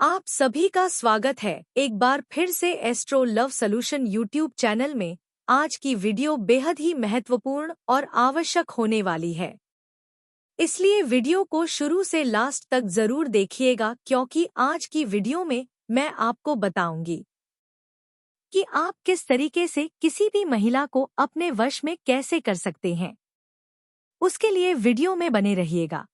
आप सभी का स्वागत है एक बार फिर से astro love solution YouTube channel में। आज की वीडियो बेहद ही महत्वपूर्ण और आवश्यक होने वाली है, इसलिए वीडियो को शुरू से लास्ट तक जरूर देखिएगा, क्योंकि आज की वीडियो में मैं आपको बताऊंगी कि आप किस तरीके से किसी भी महिला को अपने वश में कैसे कर सकते हैं। उसके लिए वीडियो में बने रहिएगा।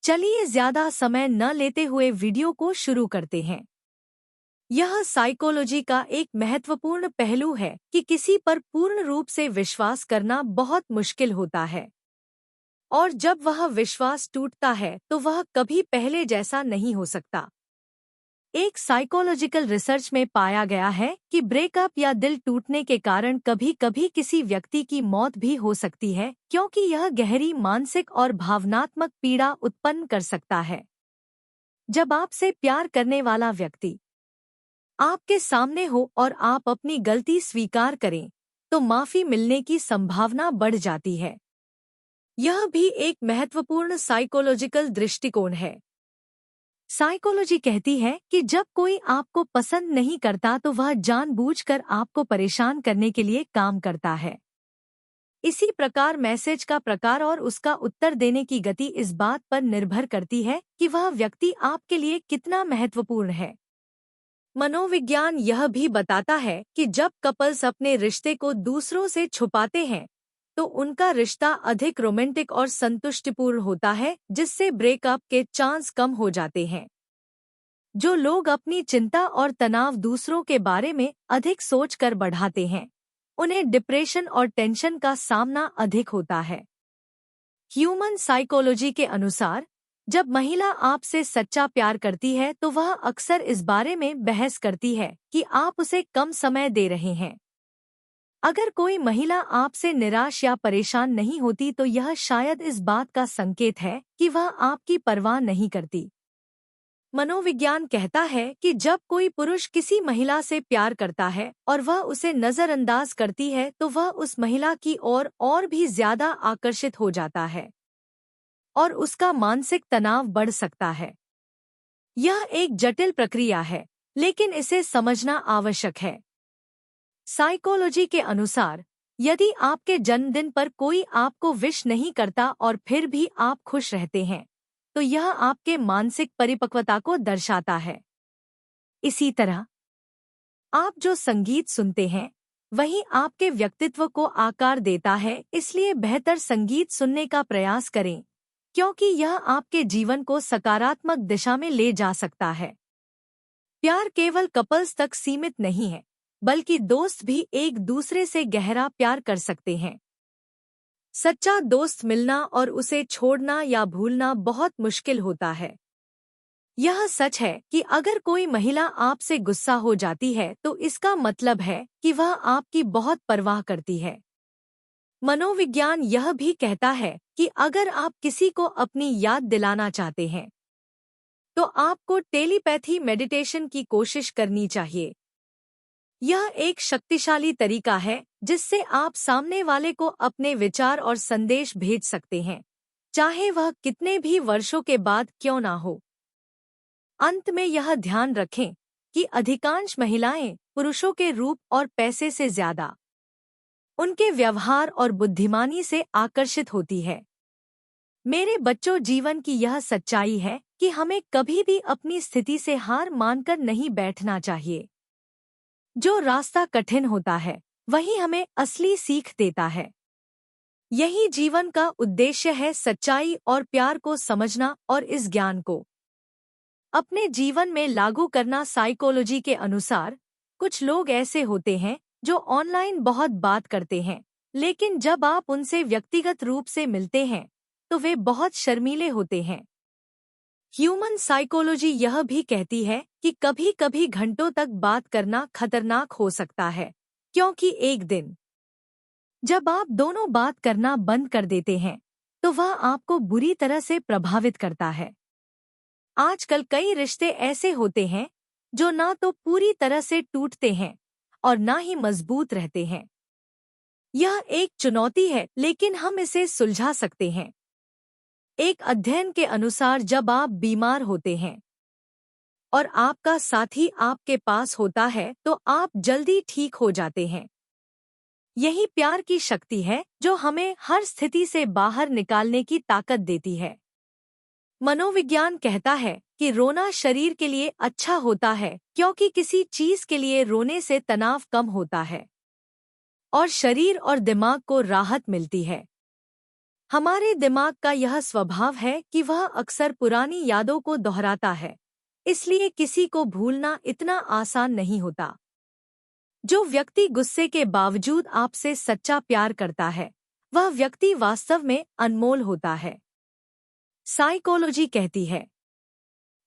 चलिए ज्यादा समय न लेते हुए वीडियो को शुरू करते हैं। यह साइकोलॉजी का एक महत्वपूर्ण पहलू है कि किसी पर पूर्ण रूप से विश्वास करना बहुत मुश्किल होता है, और जब वह विश्वास टूटता है तो वह कभी पहले जैसा नहीं हो सकता। एक साइकोलॉजिकल रिसर्च में पाया गया है कि ब्रेकअप या दिल टूटने के कारण कभी-कभी किसी व्यक्ति की मौत भी हो सकती है, क्योंकि यह गहरी मानसिक और भावनात्मक पीड़ा उत्पन्न कर सकता है। जब आपसे प्यार करने वाला व्यक्ति आपके सामने हो और आप अपनी गलती स्वीकार करें, तो माफी मिलने की संभावना बढ़ जाती है। यह भी एक महत्वपूर्ण साइकोलॉजिकल दृष्टिकोण है। साइकोलॉजी कहती है कि जब कोई आपको पसंद नहीं करता तो वह जानबूझकर आपको परेशान करने के लिए काम करता है। इसी प्रकार मैसेज का प्रकार और उसका उत्तर देने की गति इस बात पर निर्भर करती है कि वह व्यक्ति आपके लिए कितना महत्वपूर्ण है। मनोविज्ञान यह भी बताता है कि जब कपल्स अपने रिश्ते को दूसरों से छुपाते हैं तो उनका रिश्ता अधिक रोमांटिक और संतुष्टिपूर्ण होता है, जिससे ब्रेकअप के चांस कम हो जाते हैं। जो लोग अपनी चिंता और तनाव दूसरों के बारे में अधिक सोचकर बढ़ाते हैं, उन्हें डिप्रेशन और टेंशन का सामना अधिक होता है। ह्यूमन साइकोलॉजी के अनुसार जब महिला आपसे सच्चा प्यार करती है तो वह अक्सर इस बारे में बहस करती है कि आप उसे कम समय दे रहे हैं। अगर कोई महिला आपसे निराश या परेशान नहीं होती तो यह शायद इस बात का संकेत है कि वह आपकी परवाह नहीं करती। मनोविज्ञान कहता है कि जब कोई पुरुष किसी महिला से प्यार करता है और वह उसे नजरअंदाज करती है तो वह उस महिला की ओर और भी ज्यादा आकर्षित हो जाता है और उसका मानसिक तनाव बढ़ सकता है। यह एक जटिल प्रक्रिया है, लेकिन इसे समझना आवश्यक है। साइकोलॉजी के अनुसार यदि आपके जन्मदिन पर कोई आपको विश नहीं करता और फिर भी आप खुश रहते हैं, तो यह आपके मानसिक परिपक्वता को दर्शाता है। इसी तरह आप जो संगीत सुनते हैं वही आपके व्यक्तित्व को आकार देता है, इसलिए बेहतर संगीत सुनने का प्रयास करें, क्योंकि यह आपके जीवन को सकारात्मक दिशा में ले जा सकता है। प्यार केवल कपल्स तक सीमित नहीं है, बल्कि दोस्त भी एक दूसरे से गहरा प्यार कर सकते हैं। सच्चा दोस्त मिलना और उसे छोड़ना या भूलना बहुत मुश्किल होता है। यह सच है कि अगर कोई महिला आपसे गुस्सा हो जाती है तो इसका मतलब है कि वह आपकी बहुत परवाह करती है। मनोविज्ञान यह भी कहता है कि अगर आप किसी को अपनी याद दिलाना चाहते हैं तो आपको टेलीपैथी मेडिटेशन की कोशिश करनी चाहिए। यह एक शक्तिशाली तरीका है जिससे आप सामने वाले को अपने विचार और संदेश भेज सकते हैं, चाहे वह कितने भी वर्षों के बाद क्यों ना हो। अंत में यह ध्यान रखें कि अधिकांश महिलाएं पुरुषों के रूप और पैसे से ज्यादा उनके व्यवहार और बुद्धिमानी से आकर्षित होती है। मेरे बच्चों, जीवन की यह सच्चाई है कि हमें कभी भी अपनी स्थिति से हार मानकर नहीं बैठना चाहिए। जो रास्ता कठिन होता है वही हमें असली सीख देता है। यही जीवन का उद्देश्य है, सच्चाई और प्यार को समझना और इस ज्ञान को अपने जीवन में लागू करना। साइकोलॉजी के अनुसार कुछ लोग ऐसे होते हैं जो ऑनलाइन बहुत बात करते हैं, लेकिन जब आप उनसे व्यक्तिगत रूप से मिलते हैं तो वे बहुत शर्मीले होते हैं। ह्यूमन साइकोलॉजी यह भी कहती है कि कभी-कभी घंटों तक बात करना खतरनाक हो सकता है, क्योंकि एक दिन जब आप दोनों बात करना बंद कर देते हैं तो वह आपको बुरी तरह से प्रभावित करता है। आजकल कई रिश्ते ऐसे होते हैं जो ना तो पूरी तरह से टूटते हैं और ना ही मजबूत रहते हैं। यह एक चुनौती है, लेकिन हम इसे सुलझा सकते हैं। एक अध्ययन के अनुसार जब आप बीमार होते हैं और आपका साथी आपके पास होता है तो आप जल्दी ठीक हो जाते हैं। यही प्यार की शक्ति है जो हमें हर स्थिति से बाहर निकालने की ताकत देती है। मनोविज्ञान कहता है कि रोना शरीर के लिए अच्छा होता है क्योंकि किसी चीज के लिए रोने से तनाव कम होता है और शरीर और दिमाग को राहत मिलती है। हमारे दिमाग का यह स्वभाव है कि वह अक्सर पुरानी यादों को दोहराता है, इसलिए किसी को भूलना इतना आसान नहीं होता। जो व्यक्ति गुस्से के बावजूद आपसे सच्चा प्यार करता है, वह व्यक्ति वास्तव में अनमोल होता है। साइकोलॉजी कहती है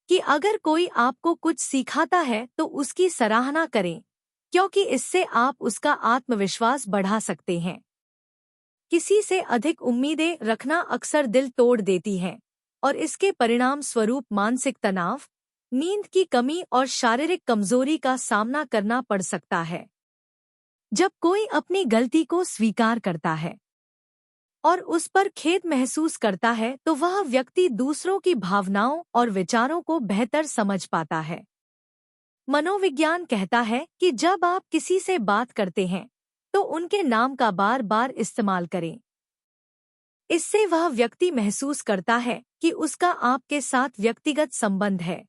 कि अगर कोई आपको कुछ सिखाता है तो उसकी सराहना करें, क्योंकि इससे आप उसका आत्मविश्वास बढ़ा सकते हैं। किसी से अधिक उम्मीदें रखना अक्सर दिल तोड़ देती हैं और इसके परिणाम स्वरूप मानसिक तनाव, नींद की कमी और शारीरिक कमजोरी का सामना करना पड़ सकता है। जब कोई अपनी गलती को स्वीकार करता है और उस पर खेद महसूस करता है तो वह व्यक्ति दूसरों की भावनाओं और विचारों को बेहतर समझ पाता है। मनोविज्ञान कहता है कि जब आप किसी से बात करते हैं तो उनके नाम का बार बार इस्तेमाल करें। इससे वह व्यक्ति महसूस करता है कि उसका आपके साथ व्यक्तिगत संबंध है।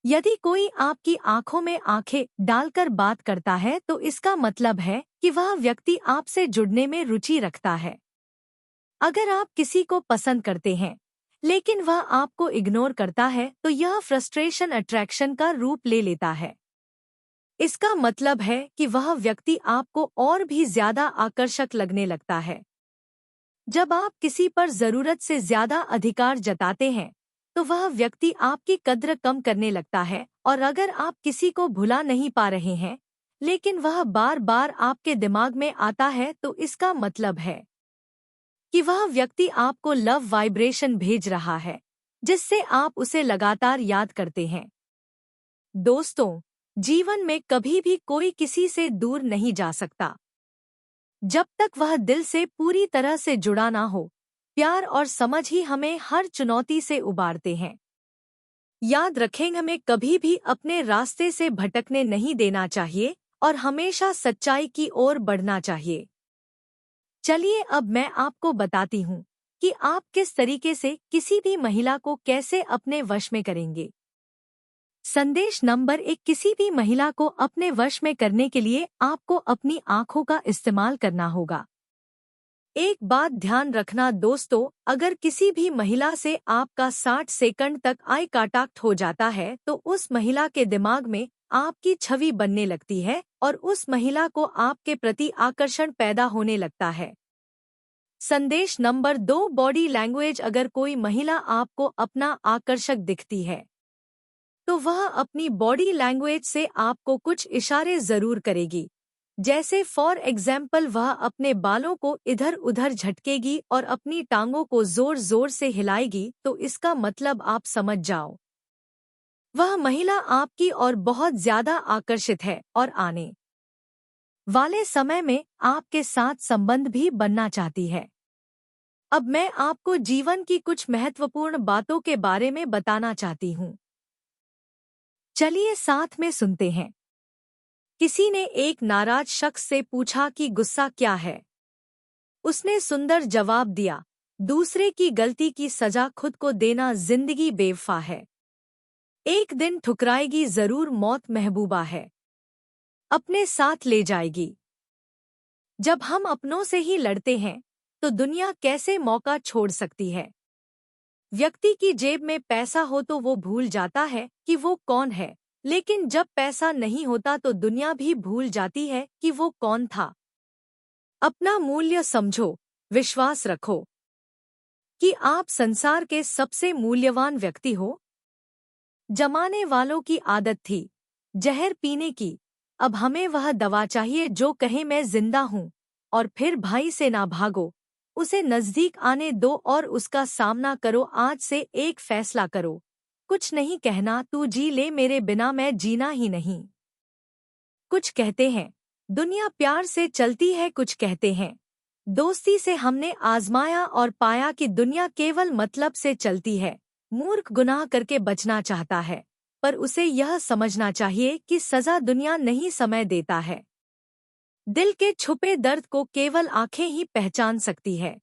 यदि कोई आपकी आंखों में आंखें डालकर बात करता है तो इसका मतलब है कि वह व्यक्ति आपसे जुड़ने में रुचि रखता है। अगर आप किसी को पसंद करते हैं लेकिन वह आपको इग्नोर करता है तो यह फ्रस्ट्रेशन अट्रैक्शन का रूप ले लेता है। इसका मतलब है कि वह व्यक्ति आपको और भी ज्यादा आकर्षक लगने लगता है। जब आप किसी पर जरूरत से ज्यादा अधिकार जताते हैं तो वह व्यक्ति आपकी कद्र कम करने लगता है, और अगर आप किसी को भुला नहीं पा रहे हैं लेकिन वह बार बार आपके दिमाग में आता है तो इसका मतलब है कि वह व्यक्ति आपको लव वाइब्रेशन भेज रहा है, जिससे आप उसे लगातार याद करते हैं। दोस्तों, जीवन में कभी भी कोई किसी से दूर नहीं जा सकता जब तक वह दिल से पूरी तरह से जुड़ा ना हो। प्यार और समझ ही हमें हर चुनौती से उबारते हैं। याद रखें, हमें कभी भी अपने रास्ते से भटकने नहीं देना चाहिए और हमेशा सच्चाई की ओर बढ़ना चाहिए। चलिए अब मैं आपको बताती हूँ कि आप किस तरीके से किसी भी महिला को कैसे अपने वश में करेंगे। संदेश नंबर 1, किसी भी महिला को अपने वश में करने के लिए आपको अपनी आंखों का इस्तेमाल करना होगा। एक बात ध्यान रखना दोस्तों, अगर किसी भी महिला से आपका 60 सेकंड तक आई कांटेक्ट हो जाता है तो उस महिला के दिमाग में आपकी छवि बनने लगती है और उस महिला को आपके प्रति आकर्षण पैदा होने लगता है। संदेश नंबर 2, बॉडी लैंग्वेज। अगर कोई महिला आपको अपना आकर्षक दिखती है तो वह अपनी बॉडी लैंग्वेज से आपको कुछ इशारे जरूर करेगी, जैसे फॉर एग्जाम्पल वह अपने बालों को इधर उधर झटकेगी और अपनी टांगों को जोर जोर से हिलाएगी, तो इसका मतलब आप समझ जाओ वह महिला आपकी ओर बहुत ज्यादा आकर्षित है और आने वाले समय में आपके साथ संबंध भी बनना चाहती है। अब मैं आपको जीवन की कुछ महत्वपूर्ण बातों के बारे में बताना चाहती हूँ। चलिए साथ में सुनते हैं। किसी ने एक नाराज शख्स से पूछा कि गुस्सा क्या है। उसने सुंदर जवाब दिया, दूसरे की गलती की सजा खुद को देना जिंदगी बेवफा है। एक दिन ठुकराएगी जरूर मौत महबूबा है, अपने साथ ले जाएगी। जब हम अपनों से ही लड़ते हैं तो दुनिया कैसे मौका छोड़ सकती है। व्यक्ति की जेब में पैसा हो तो वो भूल जाता है कि वो कौन है, लेकिन जब पैसा नहीं होता तो दुनिया भी भूल जाती है कि वो कौन था। अपना मूल्य समझो, विश्वास रखो कि आप संसार के सबसे मूल्यवान व्यक्ति हो। जमाने वालों की आदत थी जहर पीने की, अब हमें वह दवा चाहिए जो कहे मैं जिंदा हूँ। और फिर भाई से ना भागो, उसे नजदीक आने दो और उसका सामना करो। आज से एक फैसला करो, कुछ नहीं कहना, तू जी ले मेरे बिना मैं जीना ही नहीं। कुछ कहते हैं दुनिया प्यार से चलती है, कुछ कहते हैं दोस्ती से। हमने आजमाया और पाया कि दुनिया केवल मतलब से चलती है। मूर्ख गुनाह करके बचना चाहता है, पर उसे यह समझना चाहिए कि सजा दुनिया नहीं समय देता है। दिल के छुपे दर्द को केवल आंखें ही पहचान सकती है,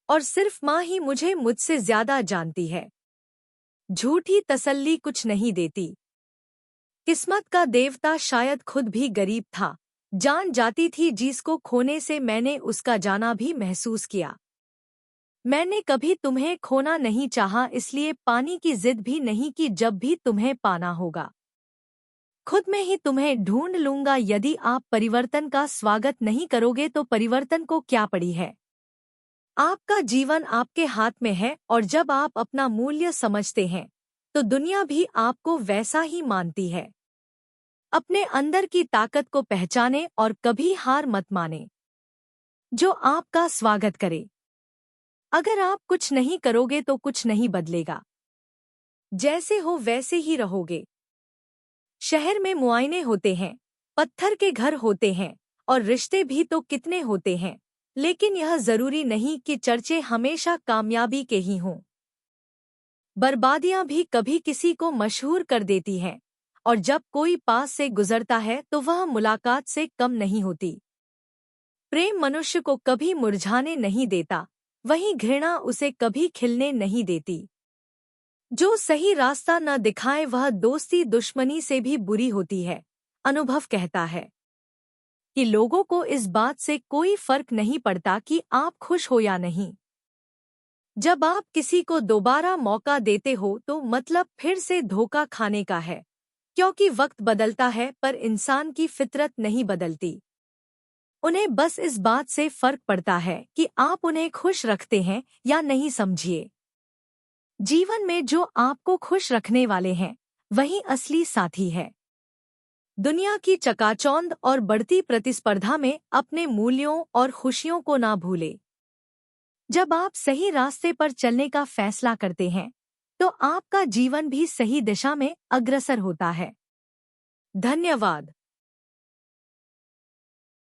और सिर्फ माँ ही मुझे मुझसे ज्यादा जानती है। झूठी तसल्ली कुछ नहीं देती। किस्मत का देवता शायद खुद भी गरीब था, जान जाती थी जिसको खोने से मैंने उसका जाना भी महसूस किया। मैंने कभी तुम्हें खोना नहीं चाहा, इसलिए पानी की जिद भी नहीं की। जब भी तुम्हें पाना होगा खुद में ही तुम्हें ढूंढ लूंगा। यदि आप परिवर्तन का स्वागत नहीं करोगे तो परिवर्तन को क्या पड़ी है। आपका जीवन आपके हाथ में है, और जब आप अपना मूल्य समझते हैं तो दुनिया भी आपको वैसा ही मानती है। अपने अंदर की ताकत को पहचाने और कभी हार मत माने। जो आपका स्वागत करे। अगर आप कुछ नहीं करोगे तो कुछ नहीं बदलेगा। जैसे हो वैसे ही रहोगे। शहर में मुआयने होते हैं, पत्थर के घर होते हैं, और रिश्ते भी तो कितने होते हैं, लेकिन यह जरूरी नहीं कि चर्चे हमेशा कामयाबी के ही हों। बर्बादियां भी कभी किसी को मशहूर कर देती हैं, और जब कोई पास से गुजरता है तो वह मुलाकात से कम नहीं होती। प्रेम मनुष्य को कभी मुरझाने नहीं देता, वहीं घृणा उसे कभी खिलने नहीं देती। जो सही रास्ता न दिखाए वह दोस्ती दुश्मनी से भी बुरी होती है। अनुभव कहता है कि लोगों को इस बात से कोई फर्क नहीं पड़ता कि आप खुश हो या नहीं। जब आप किसी को दोबारा मौका देते हो तो मतलब फिर से धोखा खाने का है, क्योंकि वक्त बदलता है पर इंसान की फितरत नहीं बदलती। उन्हें बस इस बात से फर्क पड़ता है कि आप उन्हें खुश रखते हैं या नहीं। समझिए, जीवन में जो आपको खुश रखने वाले हैं वही असली साथी है। दुनिया की चकाचौंध और बढ़ती प्रतिस्पर्धा में अपने मूल्यों और खुशियों को ना भूले। जब आप सही रास्ते पर चलने का फैसला करते हैं तो आपका जीवन भी सही दिशा में अग्रसर होता है। धन्यवाद।